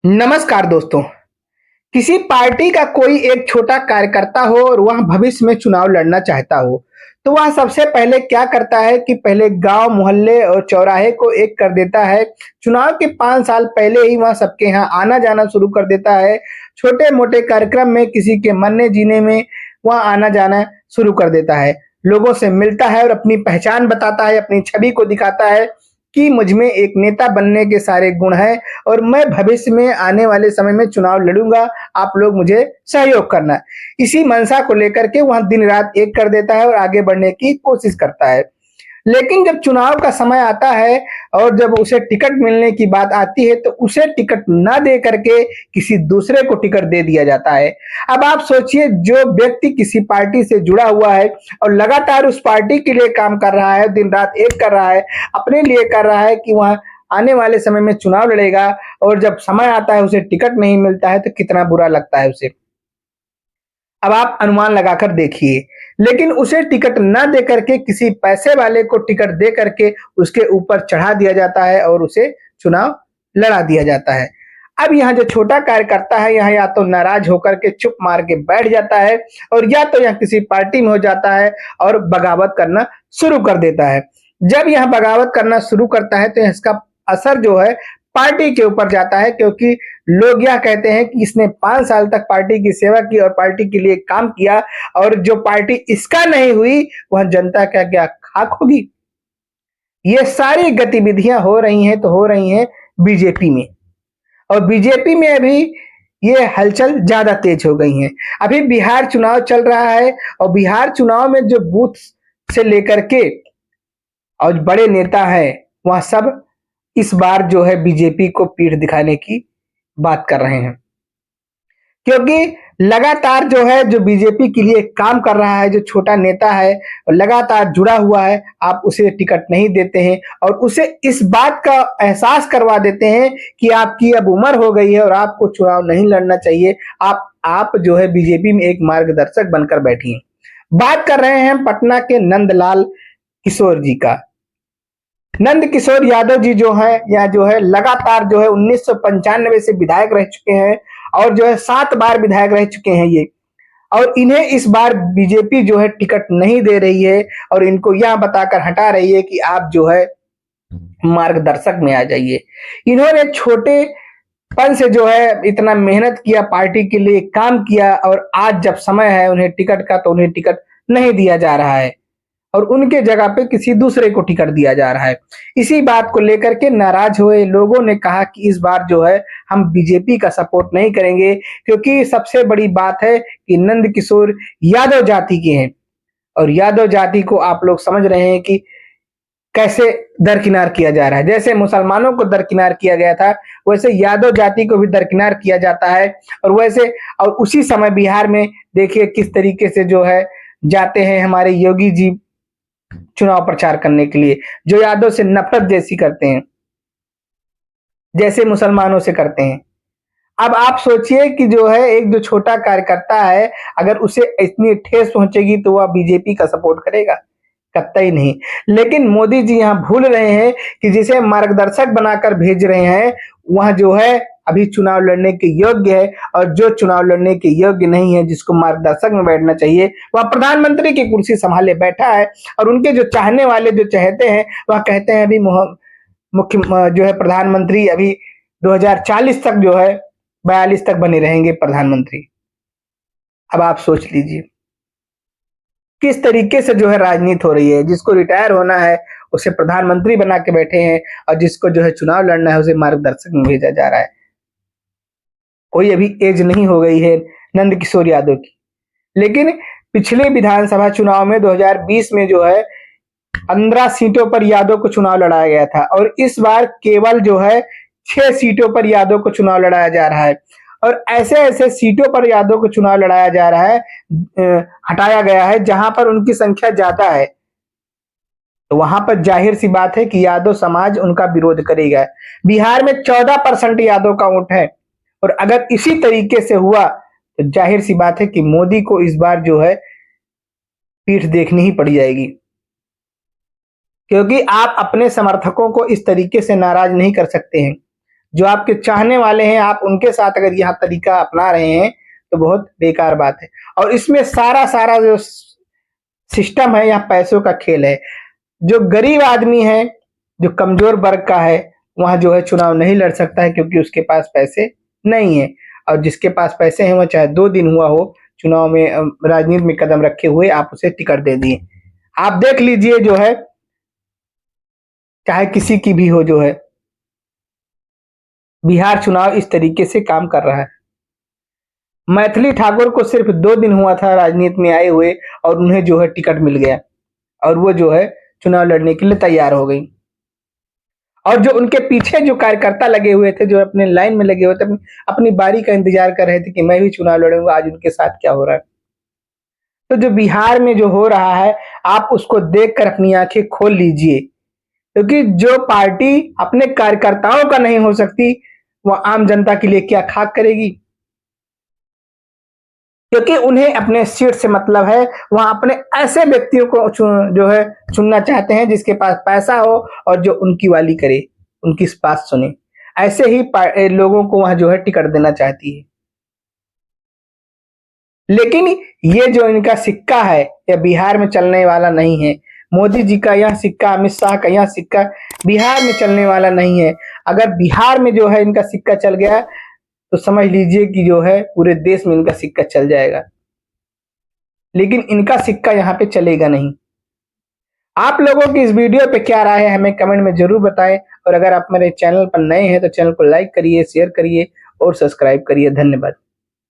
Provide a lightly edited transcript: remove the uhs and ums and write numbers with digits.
नमस्कार दोस्तों। किसी पार्टी का कोई एक छोटा कार्यकर्ता हो और वह भविष्य में चुनाव लड़ना चाहता हो, तो वह सबसे पहले क्या करता है कि पहले गांव, मोहल्ले और चौराहे को एक कर देता है। चुनाव के 5 साल पहले ही वह सबके यहाँ आना-जाना शुरू कर देता है। छोटे-मोटे कार्यक्रम में किसी के मरने-जीने में वह आना-जाना शुरू कर देता है। लोगों से मिलता है और अपनी पहचान बताता है, अपनी छवि को दिखाता है कि मुझ में एक नेता बनने के सारे गुण हैं और मैं भविष्य में आने वाले समय में चुनाव लड़ूँगा, आप लोग मुझे सहयोग करना। इसी मंशा को लेकर के वह दिन-रात एक कर देता है और आगे बढ़ने की कोशिश करता है। लेकिन जब चुनाव का समय आता है और जब उसे टिकट मिलने की बात आती है, तो उसे टिकट ना दे करके किसी दूसरे को टिकट दे दिया जाता है। अब आप सोचिए, जो व्यक्ति किसी पार्टी से जुड़ा हुआ है और लगातार उस पार्टी के लिए काम कर रहा है, दिन-रात एक कर रहा है, अपने लिए कर रहा है कि वह आने वाले समय में चुनाव लड़ेगा और जब समय आता है उसे टिकट नहीं मिलता है, तो कितना बुरा लगता है उसे। अब आप अनुमान लगाकर देखिए, लेकिन उसे टिकट ना दे करके किसी पैसे वाले को टिकट दे करके उसके ऊपर चढ़ा दिया जाता है और उसे चुनाव लड़ा दिया जाता है। अब यहाँ जो छोटा कार्यकर्ता है, यहाँ या तो नाराज होकर के चुप मार के बैठ जाता है और या तो यह किसी पार्टी में हो जाता है और बगावत करना शुरू कर देता है। जब यह बगावत करना शुरू करता है तो इसका असर जो है पार्टी के ऊपर जाता है, क्योंकि लोग यह कहते हैं कि इसने 5 साल तक पार्टी की सेवा की और पार्टी के लिए काम किया और जो पार्टी इसका नहीं हुई, वह जनता का क्या खाक होगी? ये सारी गतिविधियां हो रही हैं तो हो रही हैं बीजेपी में, और बीजेपी में अभी ये हलचल ज्यादा तेज हो गई है। अभी बिहार चुनाव चल रहा है और बिहार चुनाव में जो बूथ से लेकर के और बड़े नेता हैं, वह सब इस बार जो है बीजेपी को पीठ दिखाने की बात कर रहे हैं, क्योंकि लगातार जो है जो बीजेपी के लिए काम कर रहा है, जो छोटा नेता है और लगातार जुड़ा हुआ है, आप उसे टिकट नहीं देते हैं और उसे इस बात का एहसास करवा देते हैं कि आपकी अब उम्र हो गई है और आपको चुनाव नहीं लड़ना चाहिए। आप जो है बीजेपी में एक मार्गदर्शक बनकर बैठी हैं। बात कर रहे हैं पटना के नंदलाल किशोर जी का। नंद किशोर यादव जी जो है, या जो है लगातार जो है 1995 से विधायक रह चुके हैं और जो है 7 बार विधायक रह चुके हैं ये, और इन्हें इस बार बीजेपी जो है टिकट नहीं दे रही है और इनको यह बताकर हटा रही है कि आप जो है मार्गदर्शक में आ जाइए। इन्होंने छोटे पन से जो है इतना मेहनत किया, पार्टी के लिए काम किया, और आज जब समय है उन्हें टिकट का, तो उन्हें टिकट नहीं दिया जा रहा है और उनके जगह पे किसी दूसरे को टिकट दिया जा रहा है। इसी बात को लेकर के नाराज हुए लोगों ने कहा कि इस बार जो है हम बीजेपी का सपोर्ट नहीं करेंगे, क्योंकि सबसे बड़ी बात है कि नंद किशोर यादव जाति के हैं और यादव जाति को आप लोग समझ रहे हैं कि कैसे दरकिनार किया जा रहा है। जैसे मुसलमानों को दरकिनार किया गया था, वैसे यादव जाति को भी दरकिनार किया जाता है। और वैसे और उसी समय बिहार में देखिए किस तरीके से जो है जाते हैं हमारे योगी जी चुनाव प्रचार करने के लिए, जो यादव से नफरत जैसी करते हैं, जैसे मुसलमानों से करते हैं। अब आप सोचिए कि जो है एक जो छोटा कार्यकर्ता है, अगर उसे इतनी ठेस पहुंचेगी तो वह बीजेपी का सपोर्ट करेगा? कतई नहीं। लेकिन मोदी जी यहाँ भूल रहे हैं कि जिसे मार्गदर्शक बनाकर भेज रहे हैं, वह जो है अभी चुनाव लड़ने के योग्य है, और जो चुनाव लड़ने के योग्य नहीं है, जिसको मार्गदर्शक में बैठना चाहिए, वह प्रधानमंत्री की कुर्सी संभाले बैठा है। और उनके जो चाहने वाले, जो चाहते हैं, वह कहते हैं अभी मुख्य जो है प्रधानमंत्री अभी 2040 तक जो है 42 तक बने रहेंगे प्रधानमंत्री। अब आप सोच लीजिए किस तरीके से जो है राजनीति हो रही है। जिसको रिटायर होना है उसे प्रधानमंत्री बना के बैठे हैं और जिसको जो है चुनाव लड़ना है उसे मार्गदर्शक में भेजा जा रहा है। कोई अभी एज नहीं हो गई है नंद किशोर यादव की। लेकिन पिछले विधानसभा चुनाव में 2020 में जो है 15 सीटों पर यादव को चुनाव लड़ाया गया था और इस बार केवल जो है 6 सीटों पर यादव को चुनाव लड़ाया जा रहा है। और ऐसे ऐसे सीटों पर यादव को चुनाव लड़ाया जा रहा है, हटाया गया है जहां पर उनकी संख्या ज्यादा है, तो वहां पर जाहिर सी बात है कि यादव समाज उनका विरोध करेगा। बिहार में 14% यादव का वोट है और अगर इसी तरीके से हुआ तो जाहिर सी बात है कि मोदी को इस बार जो है पीठ देखनी ही पड़ जाएगी, क्योंकि आप अपने समर्थकों को इस तरीके से नाराज नहीं कर सकते हैं। जो आपके चाहने वाले हैं, आप उनके साथ अगर यह तरीका अपना रहे हैं तो बहुत बेकार बात है। और इसमें सारा जो सिस्टम है, यहाँ पैसों का खेल है। जो गरीब आदमी है, जो कमजोर वर्ग का है, वहाँ जो है चुनाव नहीं लड़ सकता है क्योंकि उसके पास पैसे नहीं है। और जिसके पास पैसे हैं, वह चाहे 2 दिन हुआ हो चुनाव में राजनीति में कदम रखे हुए, आप उसे टिकट दे दिए। आप देख लीजिए जो है, चाहे किसी की भी हो, जो है बिहार चुनाव इस तरीके से काम कर रहा है। मैथिली ठाकुर को सिर्फ 2 दिन हुआ था राजनीति में आए हुए, और उन्हें जो है टिकट मिल गया, और वो जो है चुनाव लड़ने के लिए तैयार हो गई। और जो उनके पीछे जो कार्यकर्ता लगे हुए थे, जो अपने लाइन में लगे हुए थे, अपनी बारी का इंतजार कर रहे थे कि मैं भी चुनाव लड़ूंगा, आज उनके साथ क्या हो रहा है। तो जो बिहार में जो हो रहा है, आप उसको देखकर अपनी आंखें खोल लीजिए, क्योंकि जो पार्टी अपने कार्यकर्ताओं का नहीं हो सकती, वह आम जनता के लिए क्या खाक करेगी। क्योंकि उन्हें अपने सीट से मतलब है, वह अपने ऐसे व्यक्तियों को जो है चुनना चाहते हैं जिसके पास पैसा हो और जो उनकी वाली करे, उनकी बात सुने। ऐसे ही लोगों को वह जो है टिकट देना चाहती है। लेकिन ये जो इनका सिक्का है, यह बिहार में चलने वाला नहीं है। मोदी जी का यह सिक्का, अमित शाह का यह सिक्का बिहार में चलने वाला नहीं है। अगर बिहार में जो है इनका सिक्का चल गया, तो समझ लीजिए कि जो है पूरे देश में इनका सिक्का चल जाएगा। लेकिन इनका सिक्का यहाँ पे चलेगा नहीं। आप लोगों की इस वीडियो पे क्या राय है, हमें कमेंट में जरूर बताएं। और अगर आप मेरे चैनल पर नए हैं तो चैनल को लाइक करिए, शेयर करिए और सब्सक्राइब करिए। धन्यवाद।